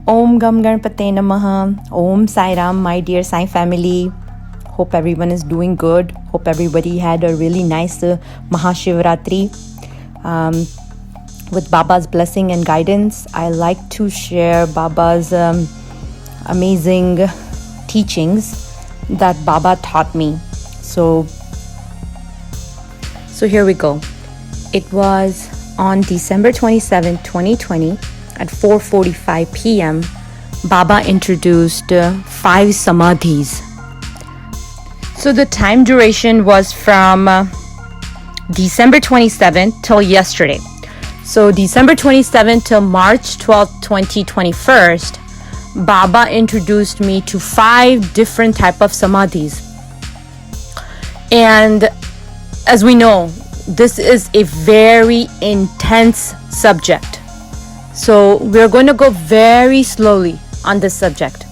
Om Gam Ganpate Namaha. Om Sairam, my dear Sai family. Hope everyone is doing good. Hope everybody had a really nice Mahashivratri. With Baba's blessing and guidance, I like to share Baba's amazing teachings that Baba taught me. So here we go. It was on December 27, 2020 at 4:45 p.m. Baba introduced 5 Samadhis. So the time duration was from December 27 till yesterday. So December 27 till March 12, 2021, Baba introduced me to 5 different type of Samadhis. And as we know, this is a very intense subject. So we're going to go very slowly on this subject.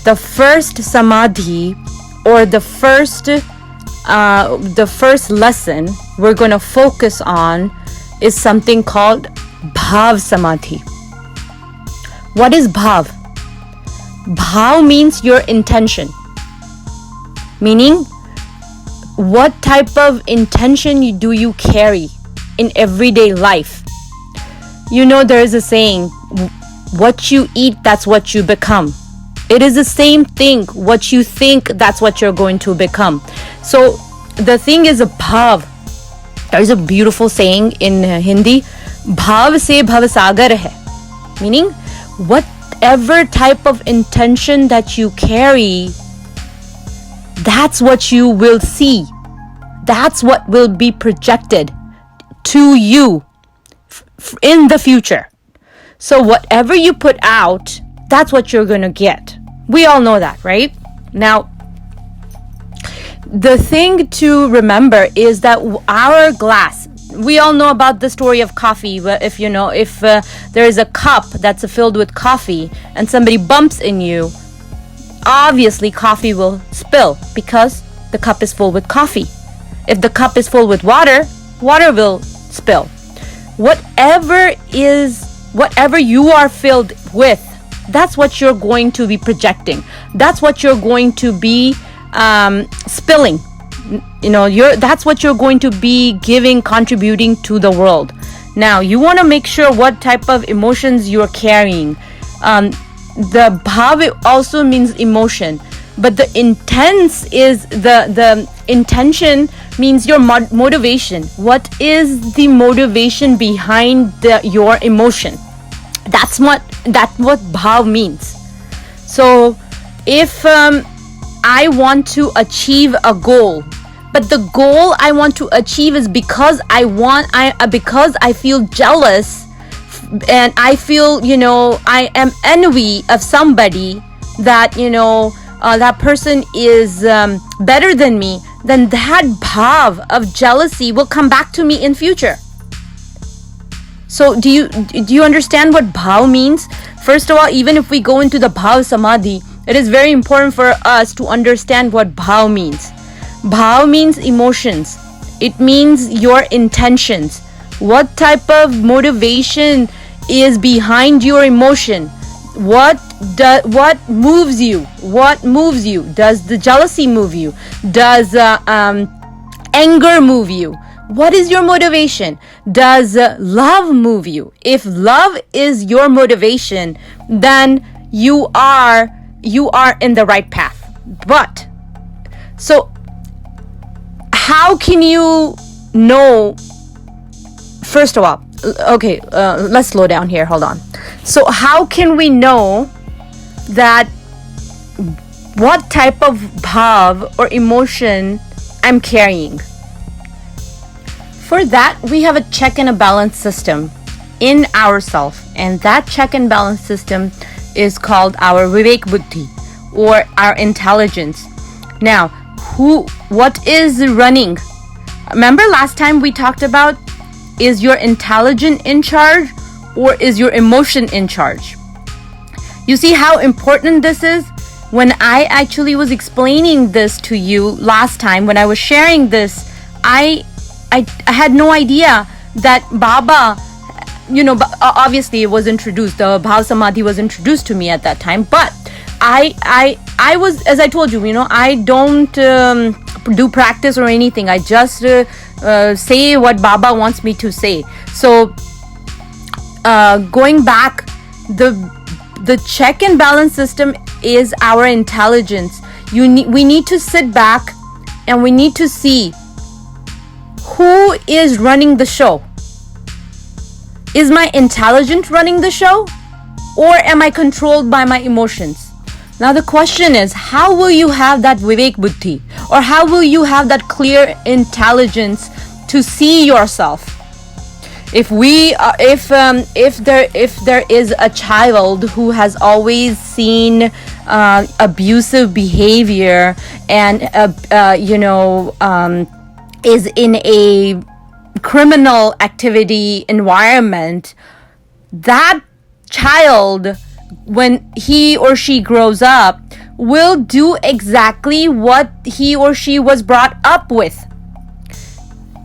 The first Samadhi, or the first lesson we're going to focus on is something called BHAV Samadhi. What is BHAV? BHAV means your intention. Meaning, what type of intention do you carry in everyday life? You know, there is a saying, what you eat, that's what you become. It is the same thing. What you think, that's what you're going to become. So the thing is a bhav. There's a beautiful saying in Hindi, bhav se bhav sagar hai. Meaning, whatever type of intention that you carry, that's what you will see. That's what will be projected to you in the future. So whatever you put out, that's what you're going to get. We all know that, right? Now, the thing to remember is that our glass, we all know about the story of coffee. If there is a cup that's filled with coffee and somebody bumps in you, obviously coffee will spill because the cup is full with coffee. If the cup is full with water, water will spill. Whatever you are filled with, that's what you're going to be projecting. That's what you're going to be spilling. That's what you're going to be giving, contributing to the world. Now, you want to make sure what type of emotions you're carrying. The bhav also means emotion, but the intense is the intention means your motivation. What is the motivation behind your emotion? That's what bhav means. So if I want to achieve a goal, but the goal I want to achieve is because I feel jealous and I feel, I am envy of somebody that, that person is better than me, then that bhav of jealousy will come back to me in future. So do you understand what bhav means? First of all, even if we go into the bhav samadhi, it is very important for us to understand what bhav means. Bhav means emotions. It means your intentions. What type of motivation is behind your emotion? What moves you? What moves you? Does the jealousy move you? Does anger move you? What is your motivation? Does love move you? If love is your motivation, then you are in the right path. But so how can you know? First of all, okay, let's slow down here. Hold on. So how can we know that what type of bhav or emotion I'm carrying? For that, we have a check and a balance system in ourself, and that check and balance system is called our Vivek Buddhi, or our intelligence. Now, what is running? Remember last time we talked about, is your intelligence in charge or is your emotion in charge? You see how important this is? When I actually was explaining this to you last time, when I was sharing this, I had no idea that Baba but obviously it was introduced. The Bhav Samadhi was introduced to me at that time. But I was, as I told you, I don't do practice or anything. I just say what Baba wants me to say. So going back, the check and balance system is our intelligence. We need to sit back and we need to see who is running the show. Is my intelligence running the show, or am I controlled by my emotions? Now the question is, how will you have that vivek buddhi, or how will you have that clear intelligence to see yourself? If there is a child who has always seen abusive behavior and is in a criminal activity environment, that child, when he or she grows up, will do exactly what he or she was brought up with.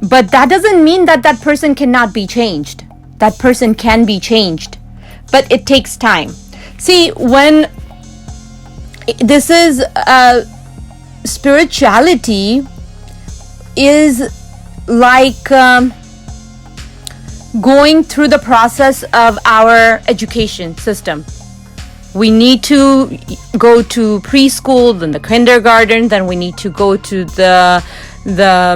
But that doesn't mean that that person cannot be changed. That person can be changed, but it takes time. See, when this is spirituality is like going through the process of our education system. We need to go to preschool, then the kindergarten, then we need to go to the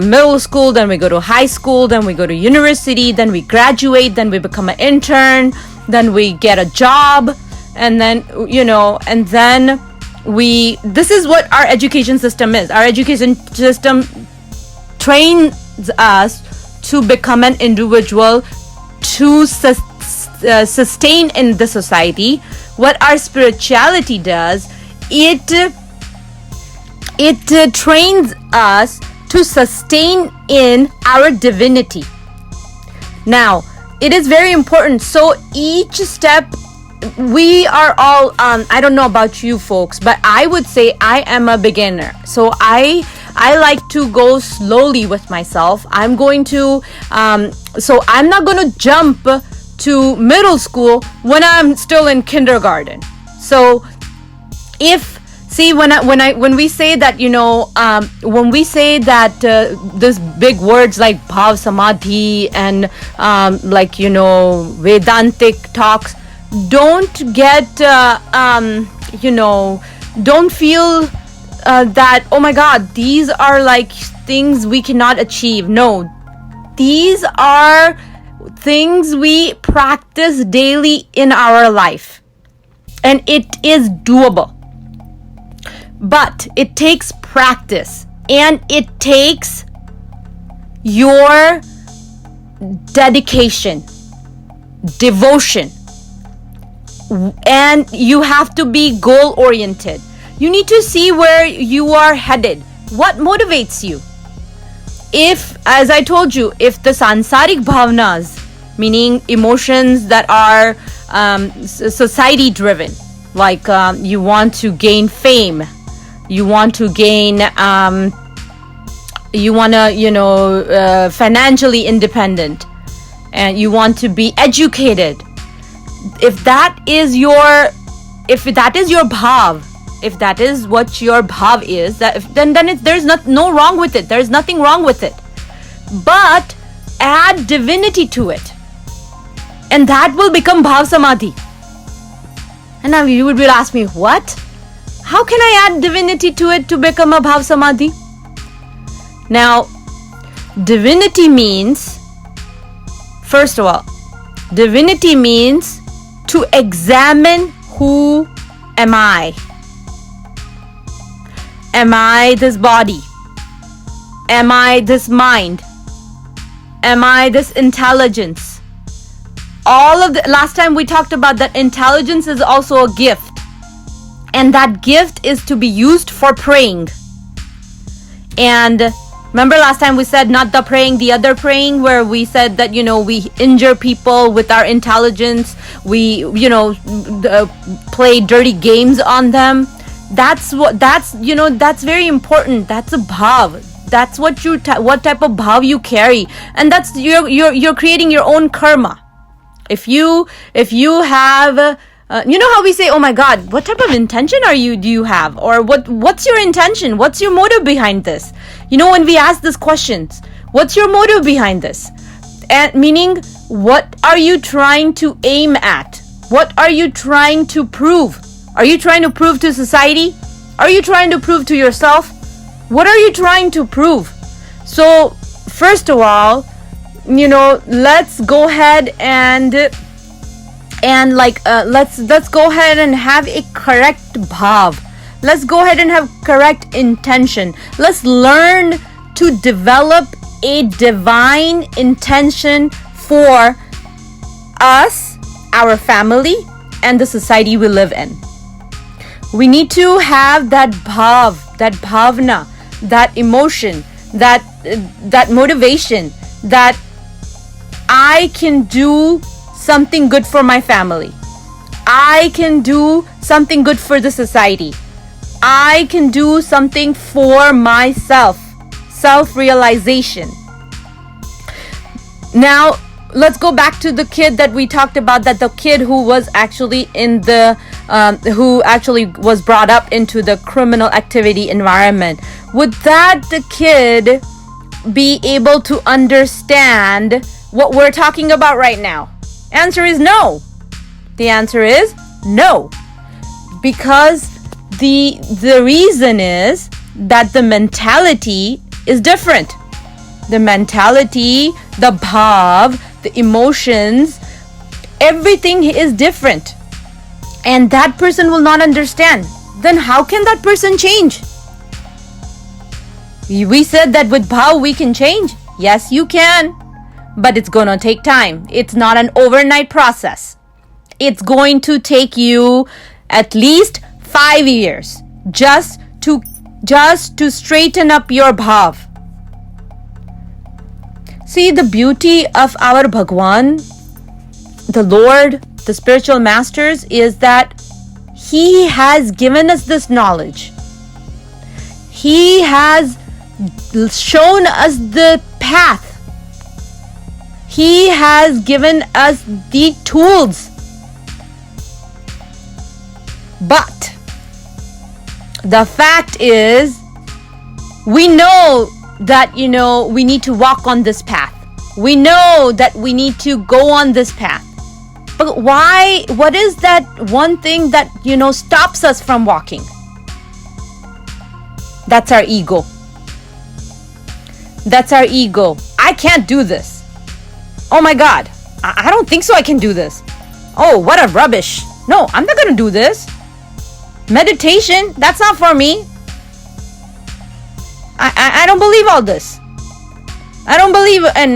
middle school, then we go to high school, then we go to university, then we graduate, then we become an intern, then we get a job, and then this is what our education system is. Our education system trains us to become an individual, to sustain in the society. What our spirituality does, it trains us to sustain in our divinity. Now, it is very important. So each step, we are all, I don't know about you folks, but I would say I am a beginner. So I like to go slowly with myself. I'm going to, so I'm not going to jump to middle school when I'm still in kindergarten. So when we say that, this big words like Bhav Samadhi and Vedantic talks, don't get, don't feel that, oh my God, these are like things we cannot achieve. No, these are things we practice daily in our life, and it is doable. But it takes practice, and it takes your dedication, devotion, and you have to be goal oriented. You need to see where you are headed. What motivates you? If, as I told you, if the sansarik bhavnas, meaning emotions that are society driven, like you want to gain fame, you want to gain, you want to, financially independent, and you want to be educated. If that is your bhav, if that is what your bhav is, then there's no wrong with it. There's nothing wrong with it. But add divinity to it, and that will become Bhav Samadhi. And now you would ask me, what? How can I add divinity to it to become a Bhav Samadhi? Now, divinity means, first of all, divinity means to examine who am I. Am I this body? Am I this mind? Am I this intelligence? Last time we talked about that intelligence is also a gift. And that gift is to be used for praying. And remember last time we said not the praying, the other praying, where we said that, we injure people with our intelligence. We, play dirty games on them. That's very important. That's a bhav. That's what type of bhav you carry. And that's, you're creating your own karma. If you have, you know how we say, oh my God, what type of intention do you have? Or what's your intention? What's your motive behind this? You know, when we ask these questions, what's your motive behind this? And meaning, what are you trying to aim at? What are you trying to prove? Are you trying to prove to society? Are you trying to prove to yourself? What are you trying to prove? So, first of all, you know, let's go ahead and let's go ahead and have a correct bhav. Let's go ahead and have correct intention. Let's learn to develop a divine intention for us, our family, and the society we live in. We need to have that bhav, that bhavna, that emotion, that motivation, that I can do something good for my family. I can do something good for the society. I can do something for myself. Self-realization. Now, let's go back to the kid that we talked about, that the kid who was actually in the, who actually was brought up into the criminal activity environment. Would that the kid be able to understand what we're talking about right now? Answer is no. The answer is no. Because the reason is that the mentality is different. The mentality, the bhav, the emotions, everything is different. And that person will not understand. Then how can that person change? We said that with bhav we can change. Yes, you can. But it's going to take time. It's not an overnight process. It's going to take you at least 5 years just to straighten up your bhav. See, the beauty of our Bhagwan, the Lord, the spiritual masters, is that He has given us this knowledge. He has shown us the path. He has given us the tools. But the fact is, we know that, you know, we need to walk on this path. We know that we need to go on this path. But why? What is that one thing that, you know, stops us from walking? That's our ego. That's our ego. I can't do this. Oh my God, I don't think so I can do this. Oh, what a rubbish. No, I'm not going to do this. Meditation, that's not for me. I don't believe all this. I don't believe in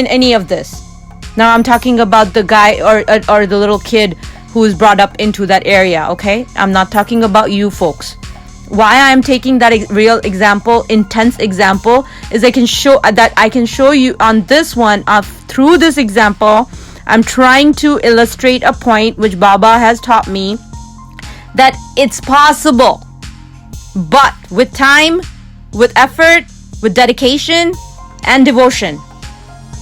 any of this. Now I'm talking about the guy or the little kid who is brought up into that area, okay? I'm not talking about you folks. Why I'm taking that real example, intense example, is I can show you on this one, through this example, I'm trying to illustrate a point which Baba has taught me, that it's possible. But with time, with effort, with dedication and devotion,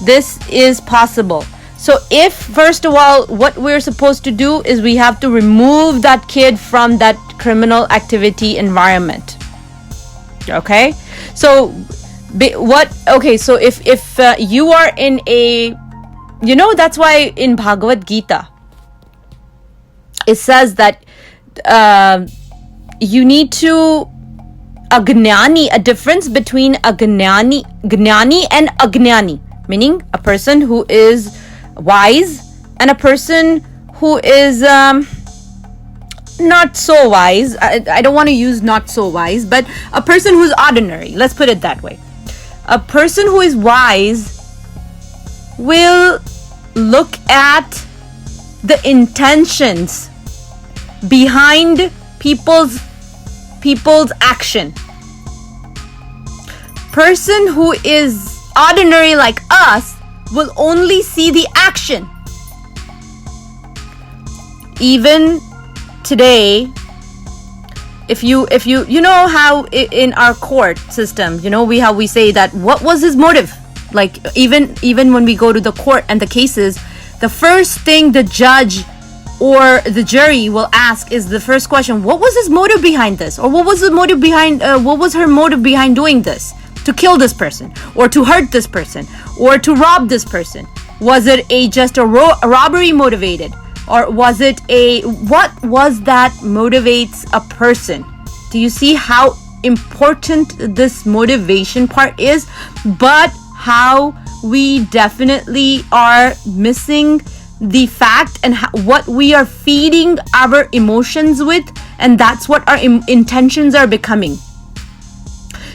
this is possible. So if, first of all, what we're supposed to do is we have to remove that kid from that criminal activity environment. Okay? So so if you are in a, you know, that's why in Bhagavad Gita it says that you need to a difference between gnani and agnani, meaning a person who is wise and a person who is not so wise. I don't want to use not so wise, but a person who is ordinary, let's put it that way. A person who is wise will look at the intentions behind people's action. Person who is ordinary like us will only see the action. Even today, if you know how in our court system, you know, how we say that what was his motive, like even when we go to the court and the cases, the first thing the judge or the jury will ask is the first question: what was his motive behind this? Or what was her motive behind doing this? To kill this person, or to hurt this person, or to rob this person? Was it just a robbery motivated? Or was it what was that motivates a person? Do you see how important this motivation part is? But how we definitely are missing the fact and what we are feeding our emotions with, and that's what our intentions are becoming.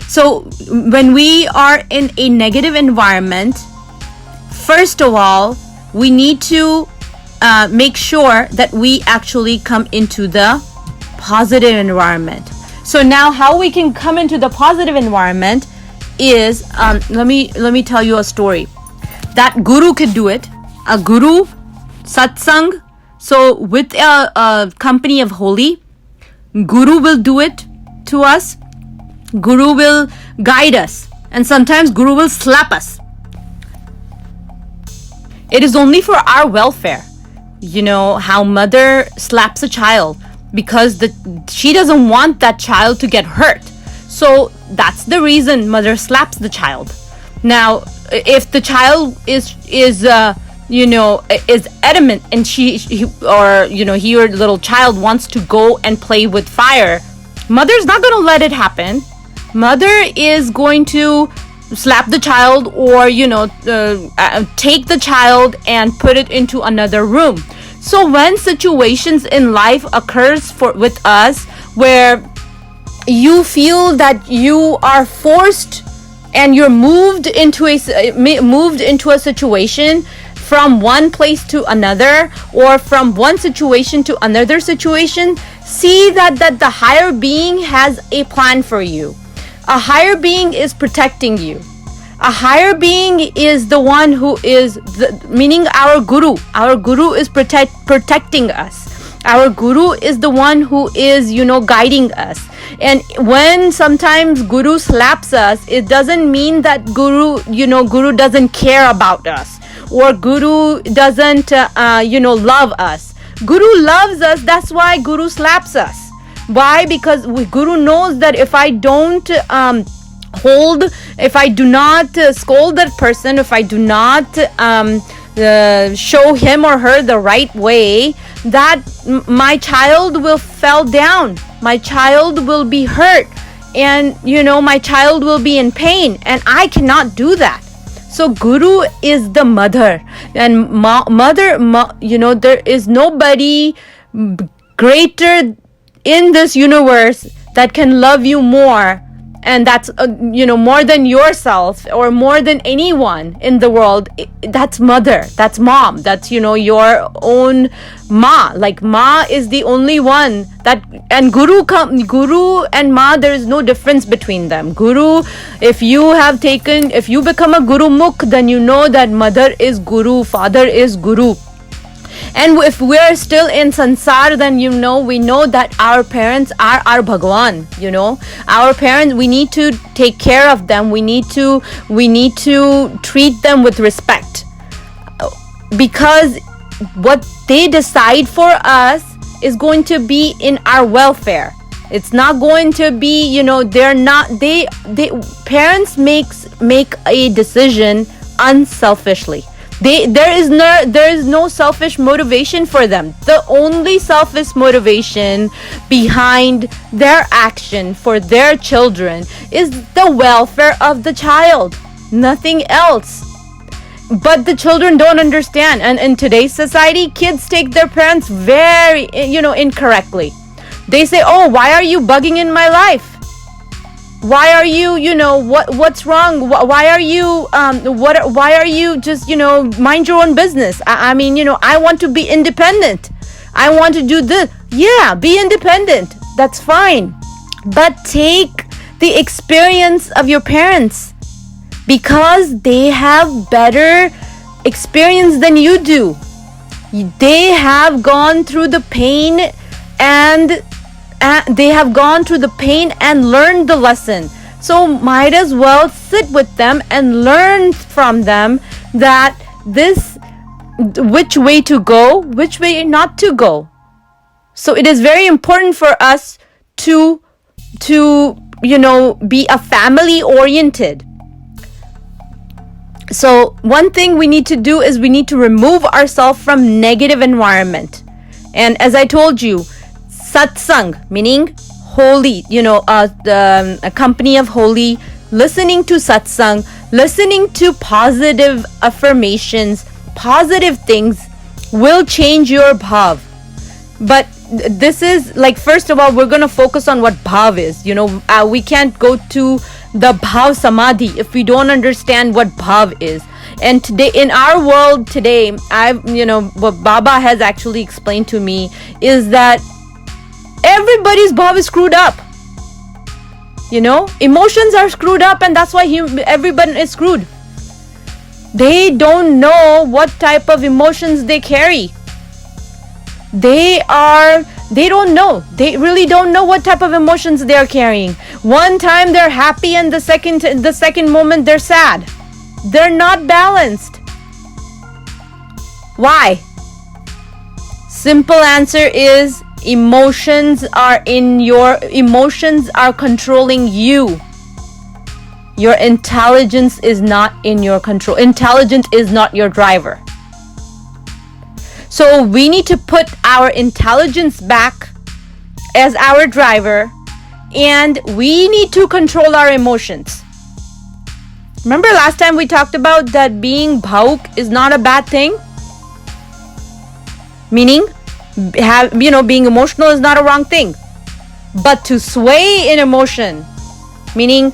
So when we are in a negative environment, first of all, we need to make sure that we actually come into the positive environment. So now how we can come into the positive environment is, let me tell you a story. That guru could do it. A guru, Satsang. So with a company of holy, guru will do it to us. Guru will guide us. And sometimes guru will slap us. It is only for our welfare. You know how mother slaps a child because she doesn't want that child to get hurt. So that's the reason mother slaps the child. Now, if the child is adamant and he or little child wants to go and play with fire, mother's not going to let it happen. Mother is going to slap the child, or take the child and put it into another room. So when situations in life occurs with us where you feel that you are forced and you're moved into a situation from one place to another, or from one situation to another situation, see that the higher being has a plan for you. A higher being is protecting you. A higher being is the one who is meaning our guru. Our guru is protecting us. Our guru is the one who is guiding us. And when sometimes guru slaps us, it doesn't mean that guru doesn't care about us, or guru doesn't love us. Guru loves us. That's why guru slaps us. Why? Because guru knows that if I don't if I do not scold that person, if I do not show him or her the right way, that my child will fall down. My child will be hurt, and my child will be in pain, and I cannot do that. So guru is the mother, and there is nobody greater in this universe that can love you more, and that's more than yourself or more than anyone in the world. That's mother, that's mom, that's your own ma. Like ma is the only one that, and guru and ma, there is no difference between them. Guru, if you become a guru mukh, then you know that mother is guru, father is guru. And if we're still in sansar, then we know that our parents are our Bhagwan. Our parents, we need to take care of them. We need to treat them with respect, because what they decide for us is going to be in our welfare. It's not going to be, parents make a decision unselfishly. There is no selfish motivation for them. The only selfish motivation behind their action for their children is the welfare of the child, nothing else. But the children don't understand, and in today's society, kids take their parents very incorrectly. They say, "Oh, why are you bugging in my life? Why are you, what's wrong? Why are you, why are you just, mind your own business? I want to be independent. I want to do this." Yeah, be independent. That's fine. But take the experience of your parents, because they have better experience than you do. They have gone through the pain and learned the lesson. So might as well sit with them and learn from them that this which way to go, which way not to go. So it is very important for us to be a family oriented. So one thing we need to do is we need to remove ourselves from negative environment. And as I told you, Satsang, meaning holy, a company of holy, listening to Satsang, listening to positive affirmations, positive things will change your bhav. But this is like, first of all, we're going to focus on what bhav is. We can't go to the BHAV Samadhi if we don't understand what bhav is. And today, in our world today, what Baba has actually explained to me is that everybody's bhav is screwed up. Emotions are screwed up, and that's why everybody is screwed. They don't know what type of emotions they carry. They don't know. They really don't know what type of emotions they are carrying. One time they're happy, and the second moment they're sad. They're not balanced. Why? Simple answer is emotions are controlling you. Your intelligence is not in your control. Intelligence is not your driver. So we need to put our intelligence back as our driver, and we need to control our emotions. Remember last time we talked about that being bhauk is not a bad thing? Meaning, being emotional is not a wrong thing. But to sway in emotion, meaning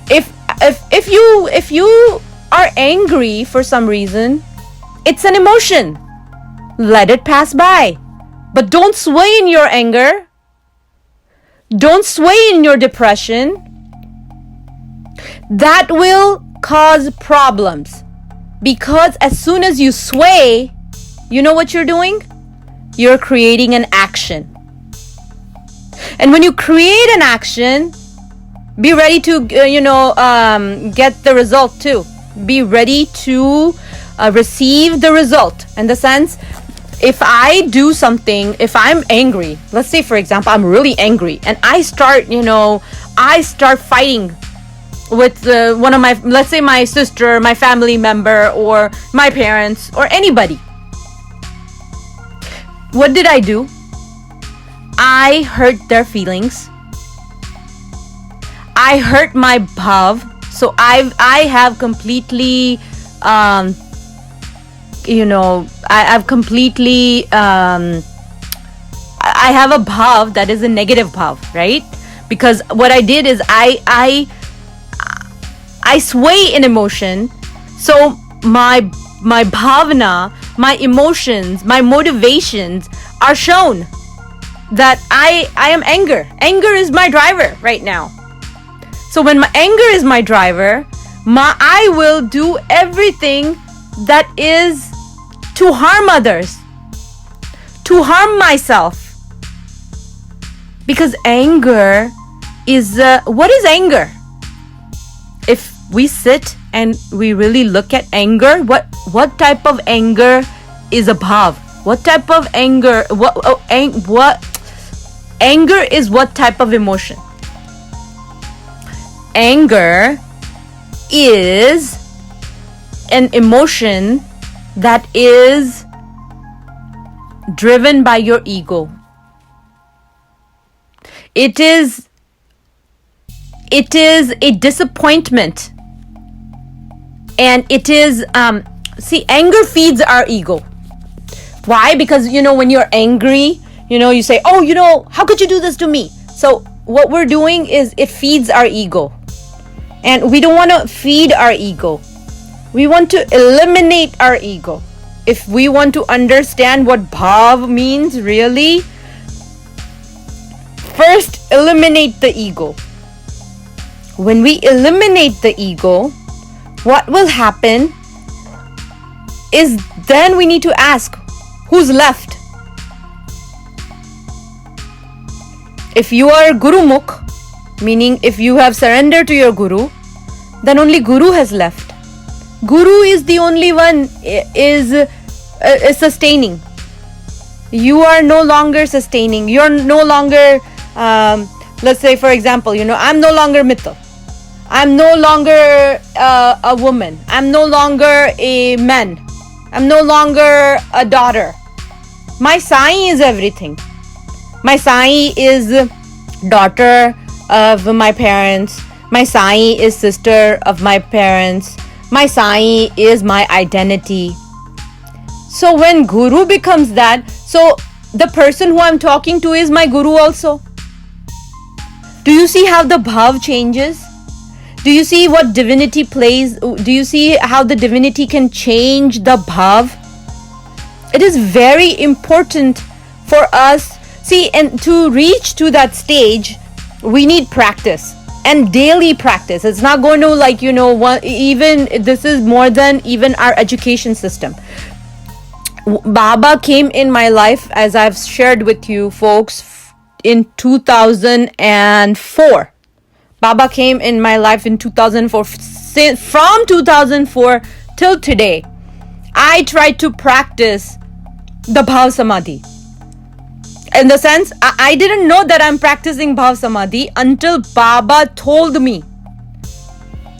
if you are angry for some reason, it's an emotion. Let it pass by. But don't sway in your anger. Don't sway in your depression. That will cause problems. Because as soon as you sway, you know what you're doing? You're creating an action. And when you create an action, be ready to, get the result too. Be ready to receive the result. In the sense, if I do something, if I'm angry, let's say for example, I'm really angry and I start fighting with one of my, let's say my sister, my family member, or my parents, or anybody. What did I do? I hurt their feelings. I hurt my bhav. So I have completely I have a bhav that is a negative bhav, right? Because what I did is I sway in emotion. So my bhavana, my emotions, my motivations are shown that I am anger. Anger is my driver right now. So when my anger is my driver, I will do everything that is to harm others, to harm myself. Because anger is, what is anger? If we sit and we really look at anger, what type of anger is a bhav? What type of anger, anger is what type of emotion? Anger is an emotion that is driven by your ego. It is a disappointment, and it is anger feeds our ego. Why? Because when you're angry, you say, oh, how could you do this to me? So what we're doing is it feeds our ego, and we don't want to feed our ego. We want to eliminate our ego. If we want to understand what bhav means really, first eliminate the ego. When we eliminate the ego, what will happen is then we need to ask, who's left? If you are Gurumukh, meaning if you have surrendered to your Guru, then only Guru has left. Guru is the only one is is sustaining. You are no longer sustaining. You're no longer, let's say for example, I'm no longer Mittal. I'm no longer a woman. I'm no longer a man. I'm no longer a daughter. My Sai is everything. My Sai is daughter of my parents. My Sai is sister of my parents. My Sai is my identity. So when Guru becomes that, so the person who I'm talking to is my Guru also. Do you see how the bhav changes? Do you see what divinity plays? Do you see how the divinity can change the bhav? It is very important for us. See, and to reach to that stage, we need practice and daily practice. It's not going to even this is more than even our education system. Baba came in my life, as I've shared with you folks, in 2004. Baba came in my life in 2004. From 2004 till today, I tried to practice the BHAV Samadhi. In the sense, I didn't know that I'm practicing BHAV Samadhi until Baba told me.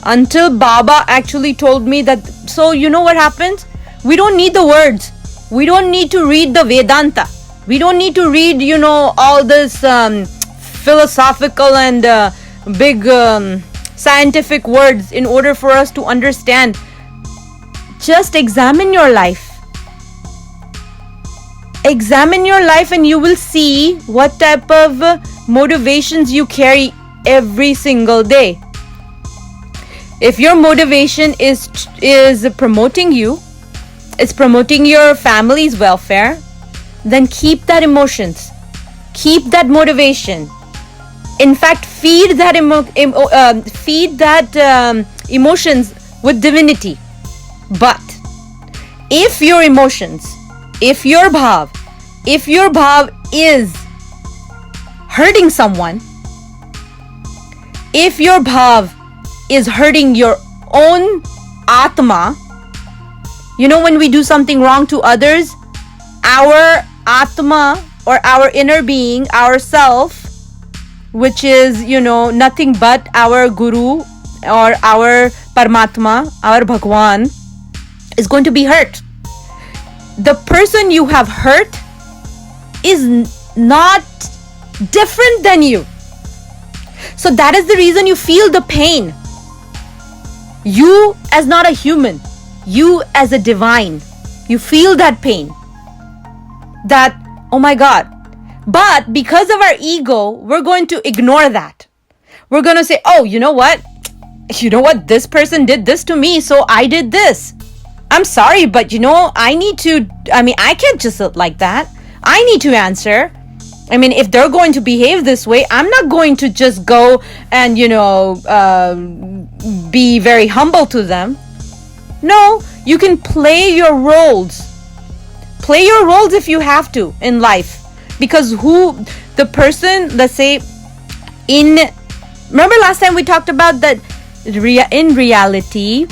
Until Baba actually told me that, so you know what happens? We don't need the words. We don't need to read the Vedanta. We don't need to read, all this philosophical and big scientific words in order for us to understand. Just examine your life. Examine your life and you will see what type of motivations you carry every single day. If your motivation is promoting you, it's promoting your family's welfare, then keep that emotions. Keep that motivation. In fact, feed that emotions with divinity. But if your emotions, if your bhav is hurting someone, if your bhav is hurting your own atma, when we do something wrong to others, our atma or our inner being, our self, which is, nothing but our Guru or our Paramatma, our Bhagwan, is going to be hurt. The person you have hurt is not different than you. So that is the reason you feel the pain. You as not a human, you as a divine, you feel that pain. That, oh my God. But because of our ego, we're going to ignore that. We're going to say, oh, you know what? This person did this to me, so I did this. I'm sorry, but I can't just sit like that. I need to answer. If they're going to behave this way, I'm not going to just go and, be very humble to them. No, you can play your roles. Play your roles if you have to in life. Because the person, let's say, remember last time we talked about that in reality,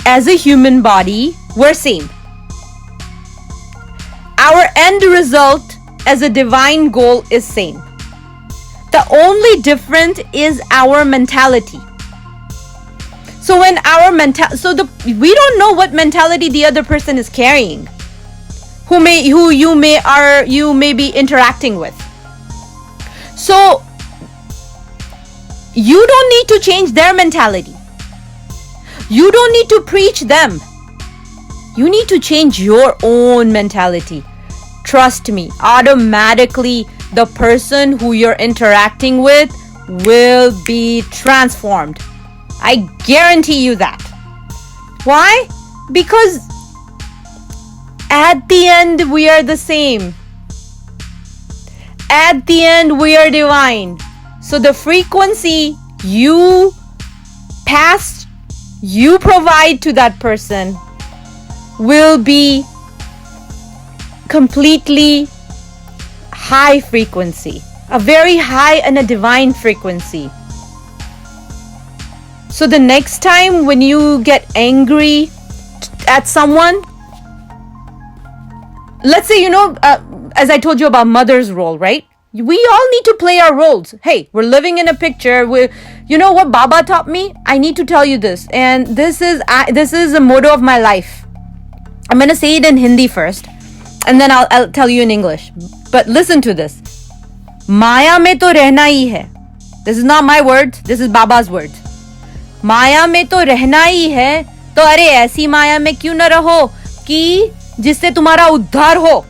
as a human body, we're same. Our end result as a divine goal is same. The only difference is our mentality. So when we don't know what mentality the other person is carrying, who you may be interacting with. So you don't need to change their mentality. You don't need to preach them. You need to change your own mentality. Trust me, automatically the person who you're interacting with will be transformed. I guarantee you that. Why? Because at the end we are the same. At the end we are divine. So the frequency you provide to that person will be completely high frequency, a very high and a divine frequency. So the next time when you get angry, at someone, let's say, as I told you about mother's role, right? We all need to play our roles. Hey, we're living in a picture. You know what Baba taught me? I need to tell you this. And this is the motto of my life. I'm going to say it in Hindi first. And then I'll tell you in English. But listen to this. Maya mein to rehna hi hai. This is not my words. This is Baba's words. Maya mein to rehna hi hai. To अरे ऐसी माया में क्यों न रहो कि जिससे तुम्हारा उद्धार हो.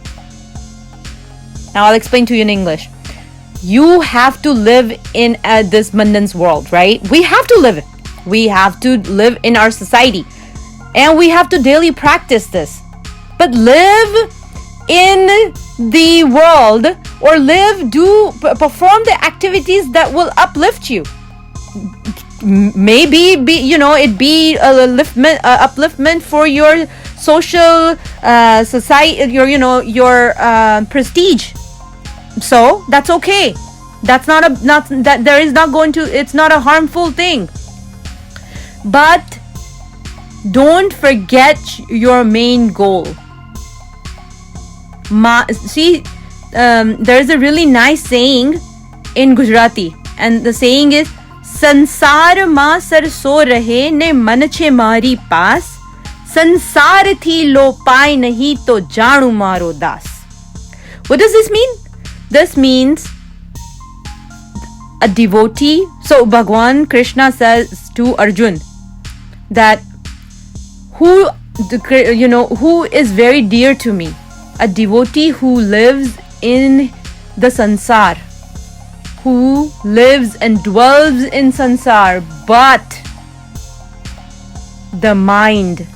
Now I'll explain to you in English. You have to live in this mundane world, right? We have to live it. We have to live in our society. And we have to daily practice this. But live in the world, or perform the activities that will uplift you. Maybe it be a upliftment for your social society, your prestige. So that's okay. It's not a harmful thing. But don't forget your main goal. There's a really nice saying in Gujarati, and the saying is, संसार માં સરસો રહે ને મન છે મારી pass સંસારથી લોપાય નહીં તો જાણું મારો દાસ. What does this mean? This means a devotee. So Bhagwan Krishna says to Arjun that who is very dear to me? A devotee who lives in the sansar, who lives and dwells in sansar, but the mind,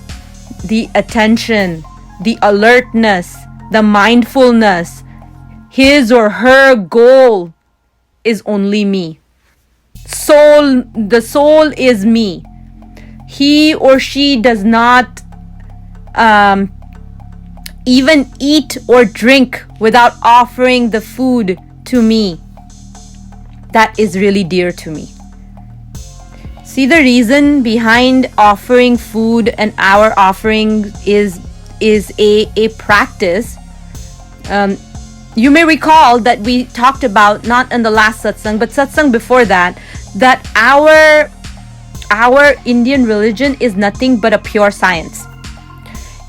the attention, the alertness, the mindfulness, his or her goal is only me. The soul is me. He or she does not even eat or drink without offering the food to me. That is really dear to me. See, the reason behind offering food and our offering is a practice. You may recall that we talked about, not in the last satsang, but satsang before that our Indian religion is nothing but a pure science.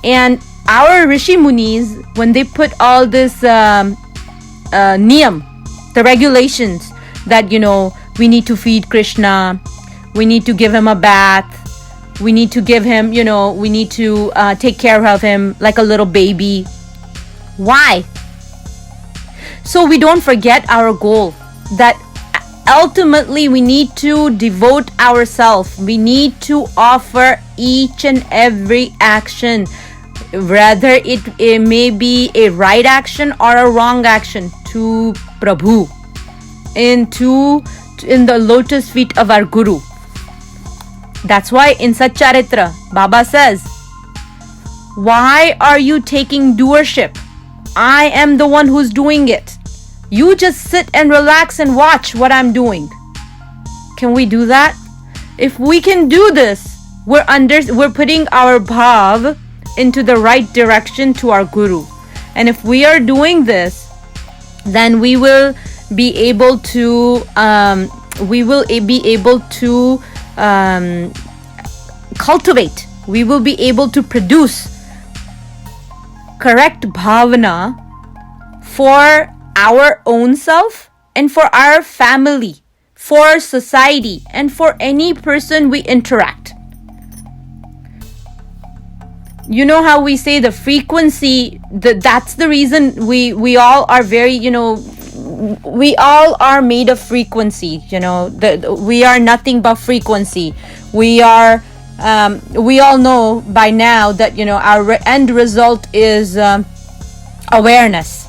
And our Rishi Munis, when they put all this niyam, the regulations, that we need to feed Krishna, we need to give him a bath, we need to give him, we need to take care of him like a little baby. Why? So we don't forget our goal, that ultimately we need to devote ourselves. We need to offer each and every action, whether it may be a right action or a wrong action, to Prabhu, in the lotus feet of our Guru. That's why in Satcharitra, Baba says, why are you taking doership? I am the one who's doing it. You just sit and relax and watch what I'm doing. Can we do that? If we can do this, we're putting our bhav into the right direction to our Guru. And if we are doing this, then we will be able to cultivate. We will be able to produce correct bhavana for our own self and for our family, for society, and for any person we interact. You know how we say the frequency, that's the reason we all are very, we all are made of frequency. We are nothing but frequency. We all know by now that our end result is awareness.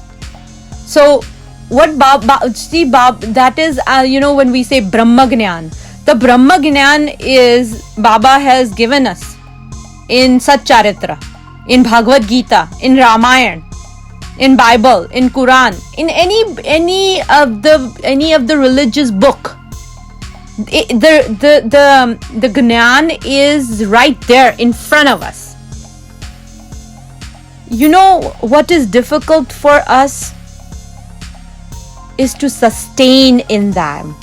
So what that is, when we say Brahma Gnan, the Brahma Gnan is Baba has given us in Satcharitra, in Bhagavad Gita, in Ramayana, in Bible, in Quran, in any of the religious book. The Gnan is right there in front of us. you know what is difficult for us is to sustain in them,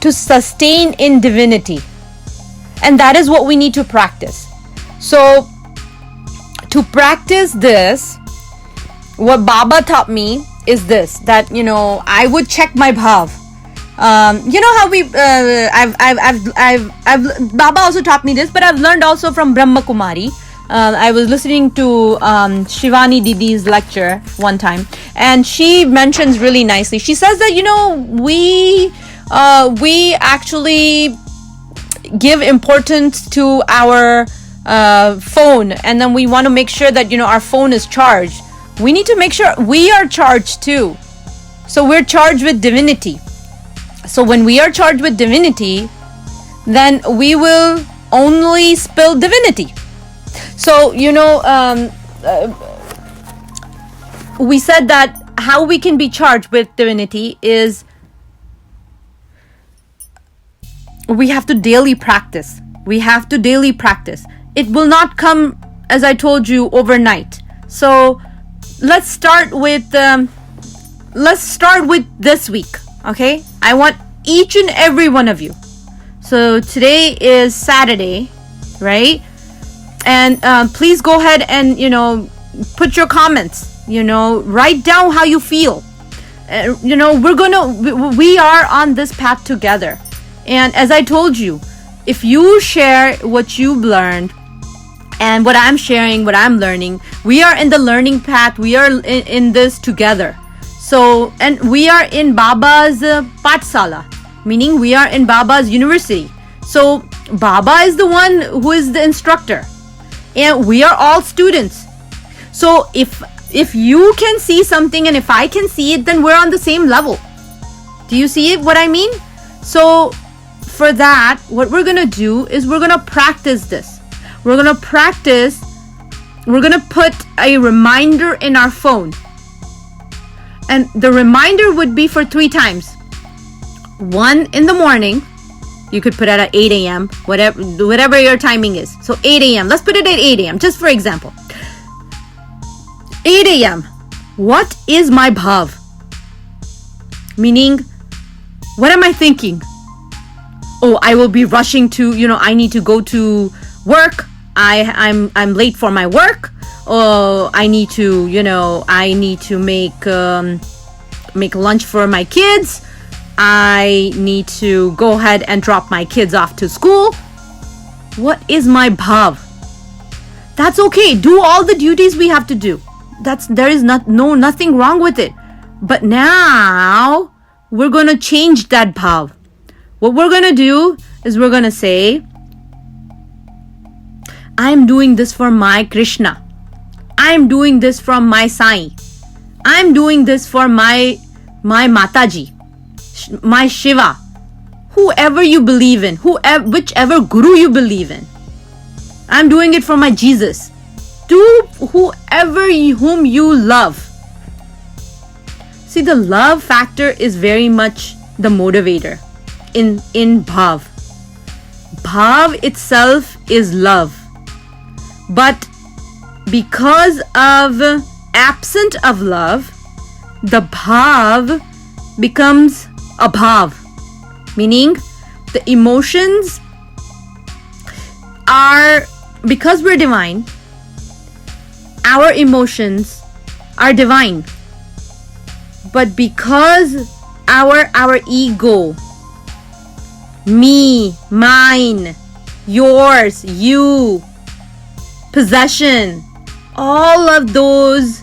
to sustain in divinity. And that is what we need to practice. So to practice this, what Baba taught me is this, that, you know, I would check my bhav. You know how we, Baba also taught me this, but I've learned also from Brahma Kumari. I was listening to Shivani Didi's lecture one time, and she mentions really nicely. She says that, you know, we actually give importance to our phone, and then we want to make sure that, you know, our phone is charged. We need to make sure we are charged too. So we're charged with divinity. So when we are charged with divinity, then we will only spill divinity. So, you know, we said that how we can be charged with divinity is we have to daily practice. We have to daily practice. It will not come, as I told you, overnight. So let's start with this week. Okay, I want each and every one of you. So today is Saturday, right? And please go ahead and, you know, put your comments, you know, write down how you feel. You know, we are on this path together. And as I told you, if you share what you've learned and what I'm sharing, what I'm learning, we are in the learning path. We are in this together. So, and we are in Baba's Pathsala, meaning we are in Baba's university. So Baba is the one who is the instructor, and we are all students. So if you can see something and if I can see it, then we're on the same level. Do you see it, what I mean? So for that, what we're gonna do is we're gonna practice this. We're gonna put a reminder in our phone. And the reminder would be for 3 times. 1 in the morning. You could put it at 8 a.m., whatever your timing is. So 8 a.m. Let's put it at 8 a.m., just for example. 8 a.m. What is my bhav? Meaning, what am I thinking? Oh, I will be rushing to, you know, I need to go to work. I'm late for my work. Oh, I need to, you know, make lunch for my kids. I need to go ahead and drop my kids off to school. What is my bhav? That's okay. Do all the duties we have to do. There is nothing wrong with it. But now we're going to change that bhav. What we're going to do is we're going to say, I'm doing this for my Krishna. I'm doing this for my Sai. I'm doing this for my Mataji, my Shiva, whoever you believe in, whichever guru you believe in. I'm doing it for my Jesus. Do whom you love. See, the love factor is very much the motivator in bhav. Bhav itself is love. But because of absence of love, the bhav becomes a bhav. Meaning, the emotions are, because we're divine, our emotions are divine. But because our ego, me, mine, yours, you, possession, all of those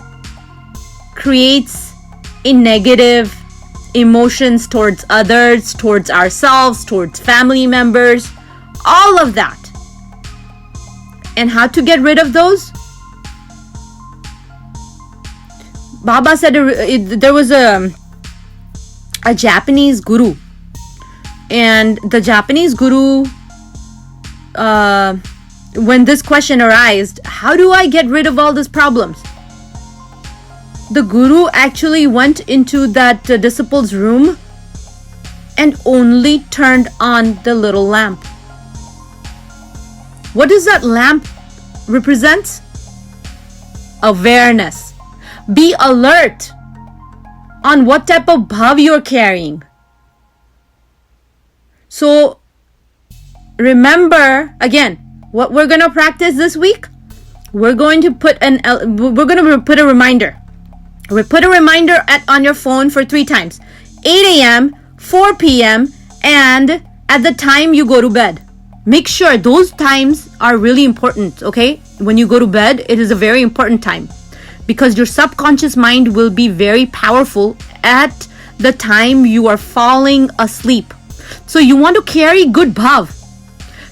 creates a negative emotions towards others, towards ourselves, towards family members, all of that. And how to get rid of those? Baba said there was a Japanese guru, and the Japanese guru, when this question arose, how do I get rid of all these problems? The guru actually went into that disciple's room and only turned on the little lamp. What does that lamp represent? awareness. Be alert on what type of bhav you're carrying. So remember, again, what we're going to practice this week, we're going to put a reminder. We put a reminder on your phone for 3 times. 8 a.m., 4 p.m., and at the time you go to bed. Make sure those times are really important, okay? When you go to bed, it is a very important time because your subconscious mind will be very powerful at the time you are falling asleep. So you want to carry good bhav.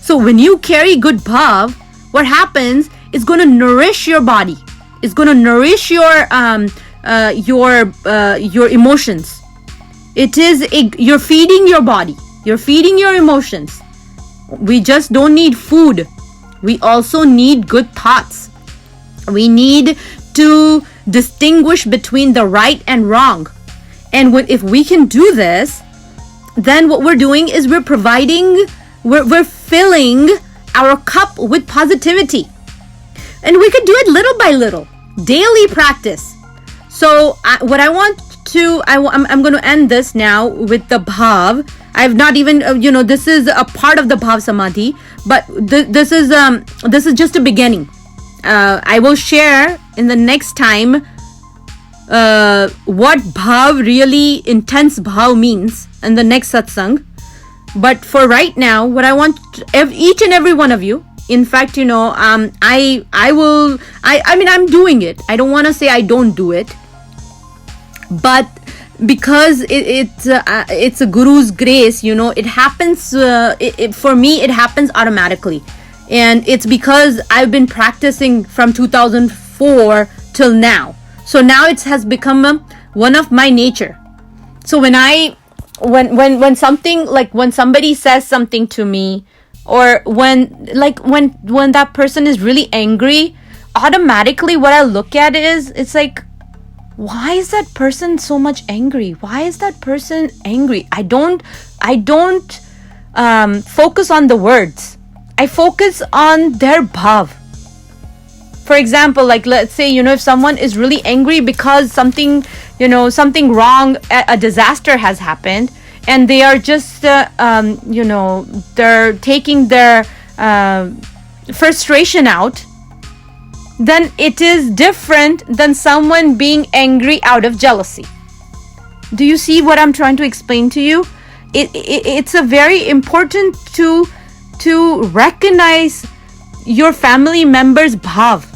So when you carry good bhav, what happens is going to nourish your body. It's going to nourish your emotions. You're feeding your body. You're feeding your emotions. We just don't need food. We also need good thoughts. We need to distinguish between the right and wrong. And if we can do this, then what we're doing is we're filling our cup with positivity. And we could do it little by little. Daily practice. So I'm going to end this now with the bhav. I've not even, this is a part of the BHAV Samadhi, but this is just a beginning. I will share in the next time what bhav, really intense bhav means in the next satsang. But for right now, what I want each and every one of you, in fact, I'm doing it. I don't want to say I don't do it, but because it's a guru's grace, it happens, for me, it happens automatically. And it's because I've been practicing from 2004 till now. So now it has become one of my nature. So when something, like when somebody says something to me, or when that person is really angry, automatically what I look at is, it's like, why is that person so much angry? Why is that person angry? I don't focus on the words. I focus on their bhav. For example, like let's say, if someone is really angry because something wrong, a disaster has happened, and they are just, they're taking their frustration out, then it is different than someone being angry out of jealousy. Do you see what I'm trying to explain to you? It's a very important to recognize your family members' bhav.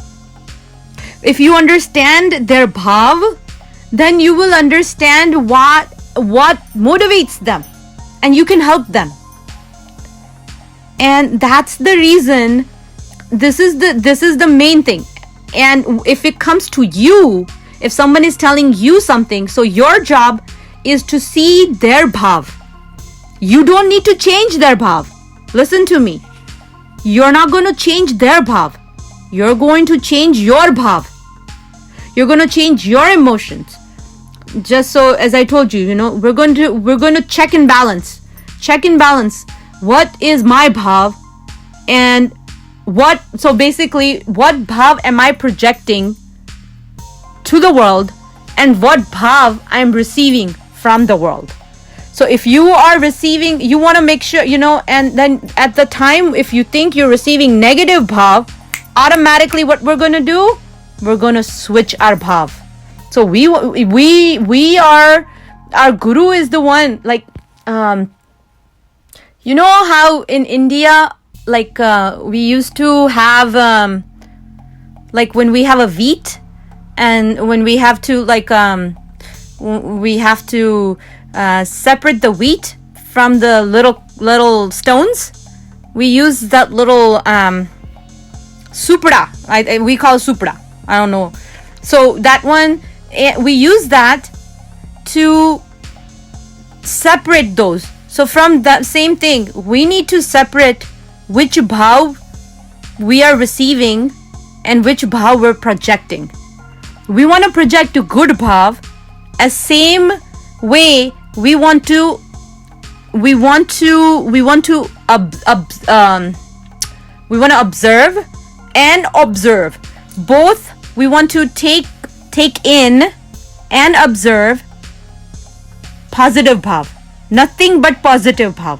If you understand their bhav, then you will understand what motivates them, and you can help them. And that's the reason. This is the main thing. And if it comes to you, if someone is telling you something, so your job is to see their bhav. You don't need to change their bhav. Listen to me. You're not going to change their bhav. You're going to change your bhav. You're going to change your emotions. Just so, as I told you, we're going to check and balance. Check and balance. What is my bhav? And so basically, what bhav am I projecting to the world, and what bhav I'm receiving from the world? So if you are receiving, you want to make sure, and then at the time, if you think you're receiving negative bhav, automatically what we're going to do, we're going to switch our bhav. So we are, our guru is the one, like, you know how in India, like we used to have, like when we have a wheat, and when we have to separate the wheat from the little stones, we use that little supra. We call supra. I don't know. So that one, we use that to separate those. So from that same thing, we need to separate which bhav we are receiving and which bhav we're projecting. We want to project to good bhav, as same way we want to observe and observe. Both We want to take in and observe positive bhav. Nothing but positive bhav.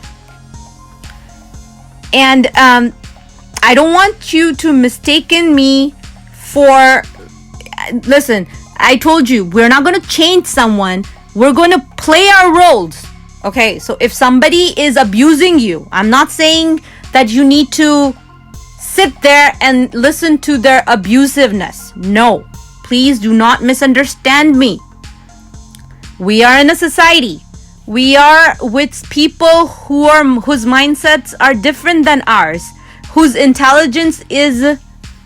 And I don't want you to mistaken me for... Listen, I told you, we're not going to change someone. We're going to play our roles. Okay, so if somebody is abusing you, I'm not saying that you need to sit there and listen to their abusiveness. No, please do not misunderstand me. We are in a society. We are with people whose mindsets are different than ours, whose intelligence is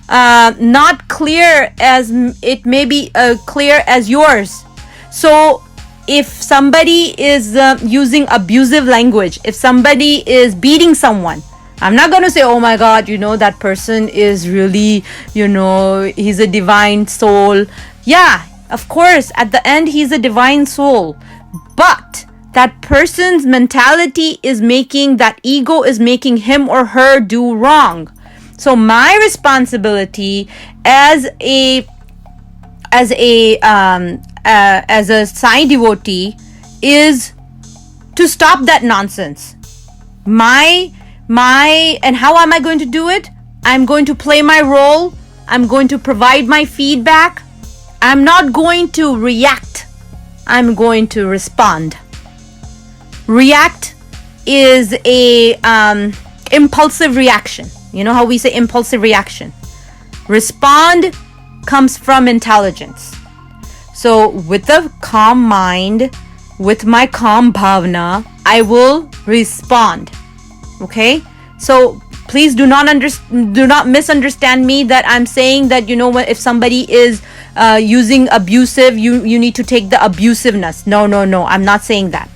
not clear as it may be clear as yours. So if somebody is using abusive language, if somebody is beating someone, I'm not going to say, oh my God, that person is really, he's a divine soul. Yeah, of course, at the end, he's a divine soul. But that person's mentality is making, that ego is making him or her do wrong. So my responsibility as a Sai devotee is to stop that nonsense. And how am I going to do it? I'm going to play my role. I'm going to provide my feedback. I'm not going to react. I'm going to respond. React is a impulsive reaction. You know how we say impulsive reaction? Respond comes from intelligence. So with a calm mind, with my calm bhavna, I will respond. Okay? So please do not misunderstand me that I'm saying that, if somebody is using abusive, you need to take the abusiveness. No, I'm not saying that.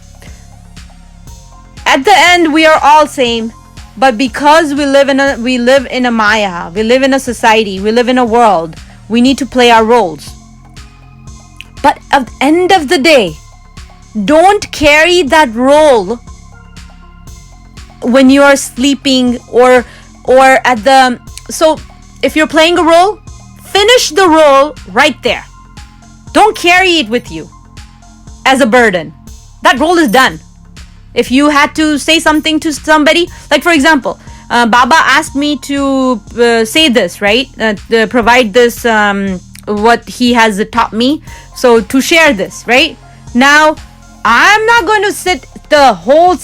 At the end, we are all same. But because we live in a maya, we live in a society, we live in a world, we need to play our roles. But at the end of the day, don't carry that role when you are sleeping or at the... So if you're playing a role, finish the role right there. Don't carry it with you as a burden. That role is done. If you had to say something to somebody, like for example, Baba asked me to say this, right? Provide this, what he has taught me. So to share this, right? Now, I'm not going to sit the whole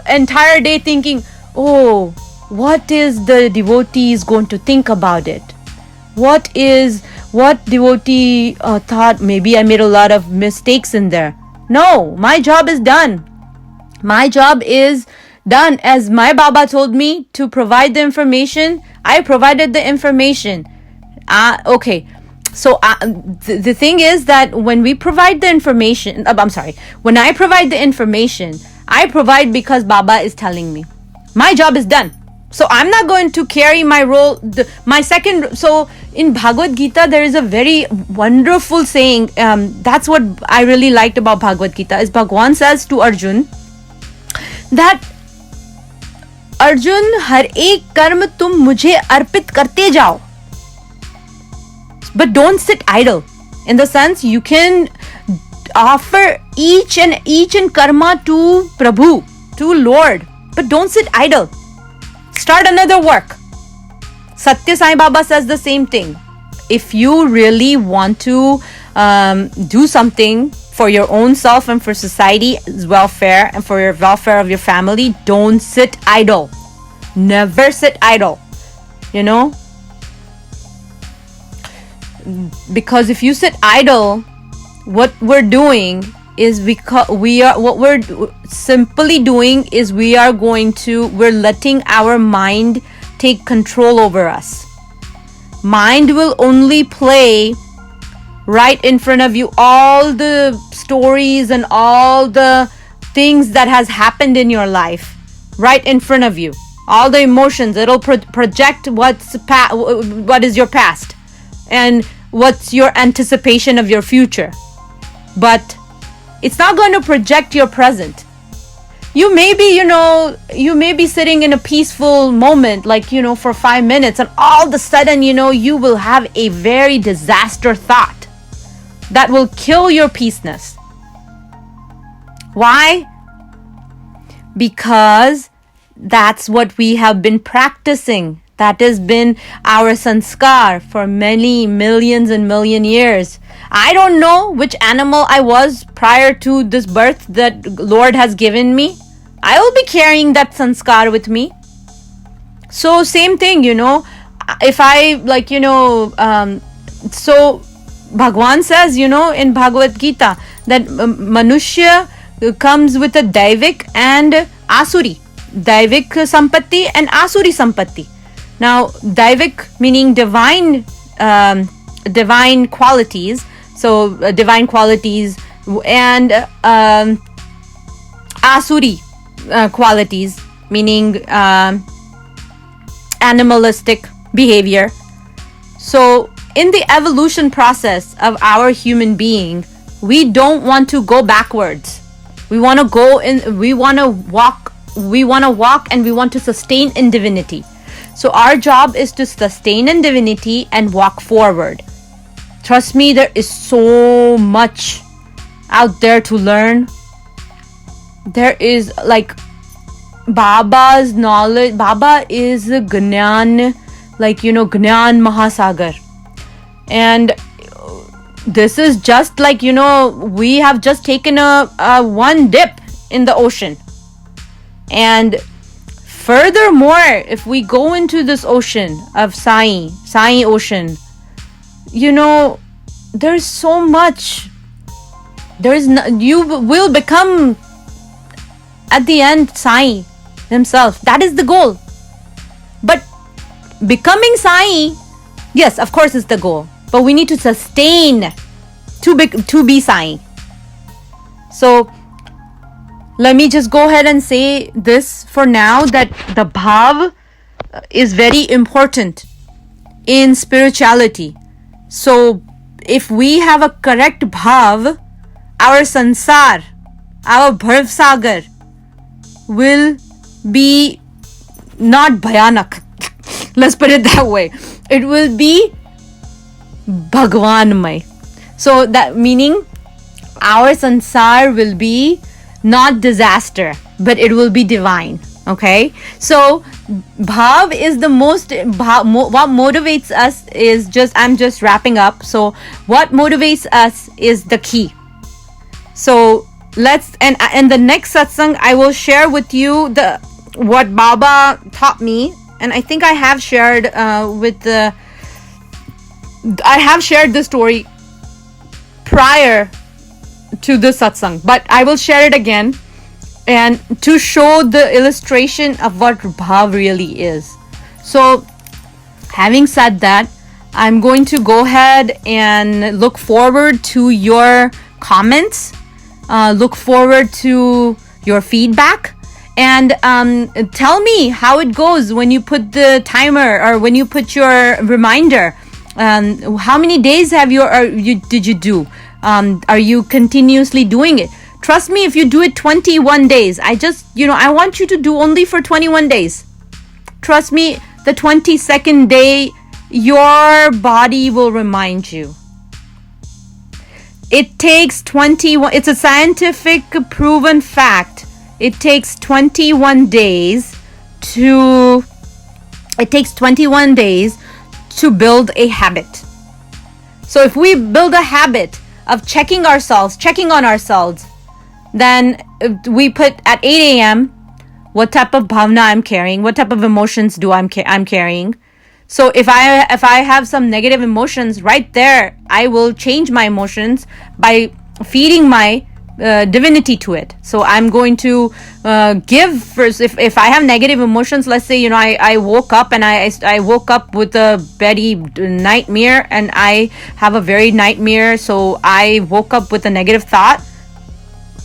entire day thinking, oh, what is the devotees going to think about it? What devotee thought maybe I made a lot of mistakes in there? No, my job is done. My job is done. As my Baba told me to provide the information, I provided the information. Okay. So the thing is that when we provide the information, when I provide the information, I provide because Baba is telling me. My job is done. So I'm not going to carry my role. So in Bhagavad Gita, there is a very wonderful saying. That's what I really liked about Bhagavad Gita is Bhagwan says to Arjun, that Arjun हर एक कर्म तुम मुझे अर्पित करते जाओ, but don't sit idle. In the sense, you can offer each and karma to Prabhu, to Lord, but don't sit idle. Start another work. Satya Sai Baba says the same thing. If you really want to do something for your own self and for society's welfare and for your welfare of your family, don't sit idle. Never sit idle. Because if you sit idle, what we're doing is we're letting our mind take control over us. Mind will only play right in front of you all the stories and all the things that has happened in your life, right in front of you. All the emotions, it'll project what is your past and what's your anticipation of your future. But it's not going to project your present. You may be sitting in a peaceful moment, like, for 5 minutes, and all of a sudden, you will have a very disaster thought that will kill your peaceness. Why? Because that's what we have been practicing. That has been our sanskar for many millions and million years. I don't know which animal I was prior to this birth that Lord has given me. I will be carrying that sanskar with me. So same thing, if I so Bhagwan says, in Bhagavad Gita that Manushya comes with a Daivik and Asuri. Daivik Sampatti and Asuri Sampatti. Now, Daivik meaning divine qualities. So, divine qualities and Asuri qualities, meaning animalistic behavior. So, in the evolution process of our human being, we don't want to go backwards. We want to go in, we want to walk and we want to sustain in divinity. So our job is to sustain in divinity and walk forward. Trust me, there is so much out there to learn. There is Baba's knowledge. Baba is Gyan, Gyan MahaSagar. And this is just we have just taken a one dip in the ocean. And furthermore, if we go into this ocean of Sai ocean, there's so much. You will become at the end Sai himself. That is the goal. But becoming Sai, yes, of course, is the goal. But we need to sustain to be Sai. So let me just go ahead and say this for now, that the bhav is very important in spirituality. So if we have a correct bhav, our sansar, our BHAV Sagar will be not bhayanak. Let's put it that way. It will be Bhagwanmay. So that meaning our sansar will be not disaster, but it will be divine. Okay, so bhav is the most what motivates us is I'm just wrapping up. So what motivates us is the key. So let's and the next satsang I will share with you what Baba taught me, and I think I have shared I have shared this story prior to this satsang, but I will share it again, and to show the illustration of what bhav really is. So having said that, I'm going to go ahead and look forward to your comments, look forward to your feedback, and tell me how it goes when you put the timer or when you put your reminder. How many days did you do? Are you continuously doing it? Trust me, if you do it 21 days, I want you to do only for 21 days. Trust me, the 22nd day, your body will remind you. It takes 21, it's a scientific proven fact. It takes 21 days to build a habit. So if we build a habit of checking on ourselves, then we put at 8 a.m. what type of bhavna I'm carrying, what type of emotions I'm carrying. So if I have some negative emotions right there, I will change my emotions by feeding my divinity to it. So I'm going to give first. If I have negative emotions, let's say I woke up and I woke up with a very nightmare, and I have a very nightmare, so I woke up with a negative thought.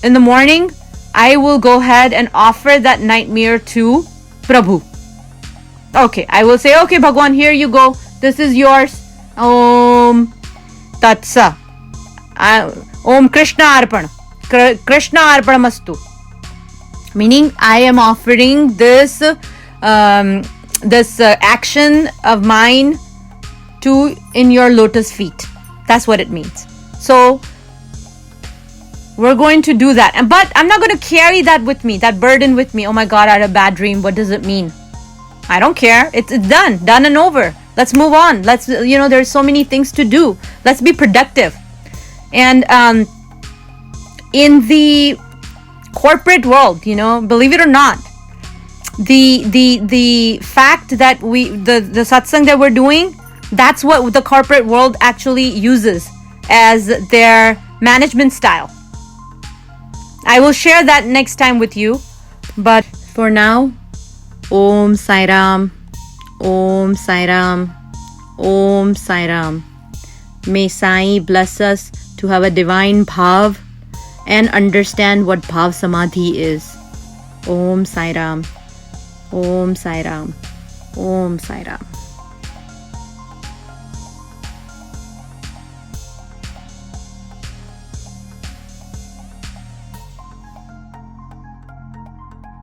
In the morning, I will go ahead and offer that nightmare to Prabhu. Okay, I will say, okay, Bhagwan, here you go. This is yours. Om Tatsa. Om Krishna Arpan. Krishna Arpanamastu. Meaning, I am offering this action of mine in your lotus feet. That's what it means. So we're going to do that. But I'm not going to carry that with me, that burden with me. Oh my God, I had a bad dream. What does it mean? I don't care. It's done and over. Let's move on. There's so many things to do. Let's be productive. And in the corporate world, believe it or not, the fact that the satsang that we're doing, that's what the corporate world actually uses as their management style. I will share that next time with you. But for now, Om Sairam, Om Sairam, Om Sairam. May Sai bless us to have a divine bhav and understand what BHAV Samadhi is. Om Sairam, Om Sairam, Om Sairam.